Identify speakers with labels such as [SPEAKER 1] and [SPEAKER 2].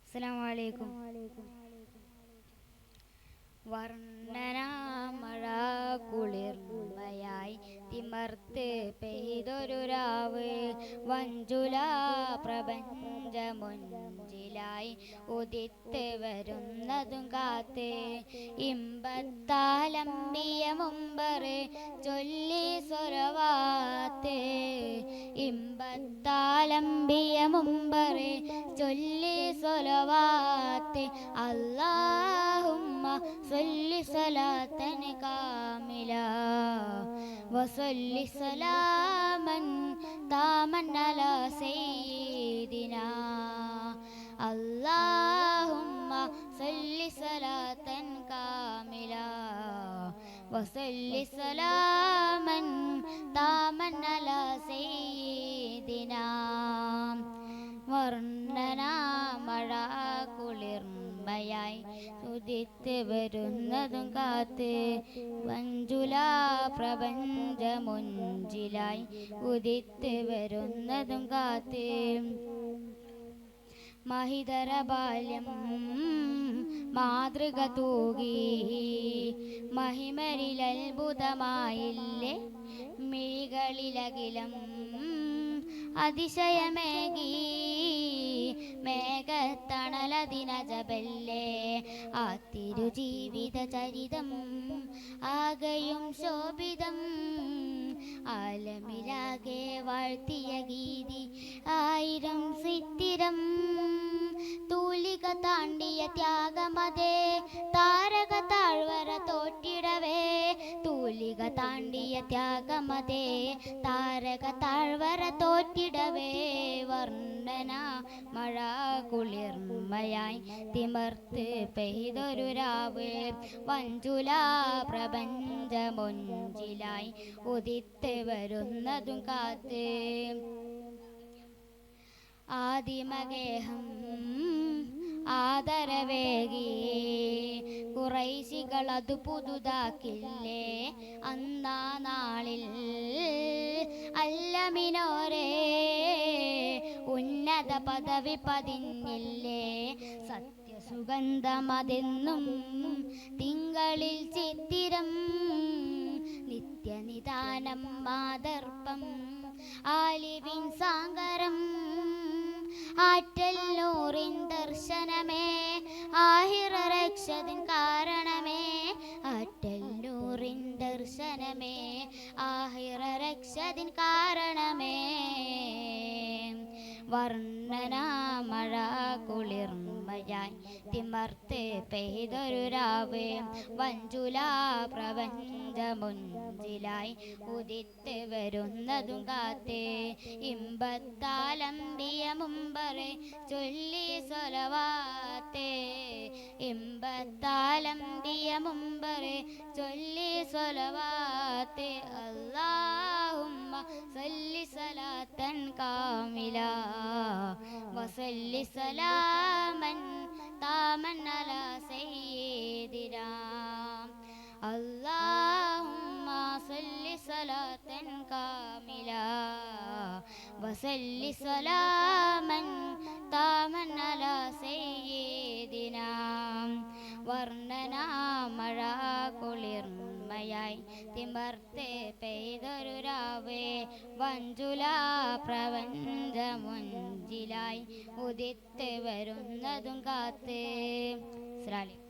[SPEAKER 1] അസ്സലാമു അലൈക്കും. വർണ്ണനാമഴ കുളിർമയായി തിമർത്ത് പെയ്തൊരു രാവ്, വഞ്ചുല പ്രപഞ്ചമൊഞ്ചിലായി ഉദിത്ത് വരുന്നതും കാത്ത്, ഇമ്പത്താലമ്പിയ മുമ്പറ് ചൊല്ലി സ്വരവാത്ത്, ഇമ്പത്താലമ്പിയ മുമ്പറ് ചൊല്ലി സ്വലവാത്ത്. അല്ലാഹുമ്മ സല്ലി സലാത്തൻ കാമില വസല്ലി സലാമൻ താമൻ അലാ സയ്യിദിനാ. അല്ലാഹുമ്മ സല്ലി സലാത്തൻ കാമില വസല്ലി സലാമൻ താമൻ അലാ സയ്യിദിനാ. വർണ്ണനാ മഴ കുളിർമയായി ഉദിത്ത് വരുന്നതും കാത്ത്, വഞ്ചുല പ്രപഞ്ചമൊഞ്ചിലായി ഉദിത്ത് വരുന്നതും കാത്ത്. മഹിതര ബാല്യം മാതൃക തൂകി മഹിമരിലത്ഭുതമായില്ലേ, മിഴികളിലകിലം അതിശയമേകി മേഘത്തണലതിനജബല്ലേ. ആ തിരുജീവിത ചരിതം ആകെയും ശോഭിതം, ആലമിലാകെ വാഴ്ത്തിയ ഗീതി ആയിരം സിത്തിരം. തൂലിക താണ്ടിയ ത്യാഗമതേ താരക താഴ്വര തോറ്റിടവേ, തൂലിക താണ്ടിയ ത്യാഗമതേ താരക താഴ്വര തോറ്റിടവേ. വർണ്ണന മഴ കുളിർമയായി തിമർത്ത് പെയ്തൊരു രാവ്, വഞ്ചുല പ്രപഞ്ചമൊഞ്ചിലായി ഉദിത്ത് വരുന്നതും കാത്ത്. ആദിമഗേഹം ആദരവേകി കുറൈശികൾ അത് പുതുതാക്കില്ലേ, അന്നാ നാളിൽ അല്ലമിനോരേ ഉന്നത പദവി പതിഞ്ഞില്ലേ. സത്യസുഗന്ധമതെന്നും തിങ്കളിൽ ചിത്തിരം, നിത്യനിദാനം മാതർപ്പം ആലിവിൻ സാഗരം. ആറ്റൽ നൂറിൻ ദർശനമേ ആഹിറ രക്ഷതിൻ കാരണമേ, ആറ്റൽ നൂറിൻ ദർശനമേ ആഹിറ രക്ഷതിൻ കാരണമേ. വർണ്ണനാ മഴ കുളിർമയായി തിമർത്ത് പെയ്തൊരു രാവ്, വഞ്ചുല പ്രപഞ്ചമൊഞ്ചിലായി ഉദിത്ത് വരുന്നതും കാത്ത്, ഇമ്പത്താലമ്പിയ മുമ്പറ് ചൊല്ലി സ്വലവാത്ത്, ഇമ്പത്താലമ്പിയ മുമ്പറ് ചൊല്ലി സ്വലവാത്ത്. അല്ലാഹുമ്മ സല്ലി സലാത്തൻ കാമില വസല്ലി സലാമൻ താമൻ അലാ സയ്യിദിനാ. അല്ലാഹുമ്മ സല്ലി സലാത്തൻ കാമില വസല്ലി സലാമൻ താമൻ അലാ സയ്യിദിനാ. വർണ്ണനാ മഴ കുളിർമയായി തിമർത്ത് പെയ്തൊരു രാവ്, വഞ്ചുല പ്രപഞ്ചമൊഞ്ചിലായി ഉദിത്ത് വരുന്നതും കാത്ത്. അസ്സലാമു അലൈക്കും.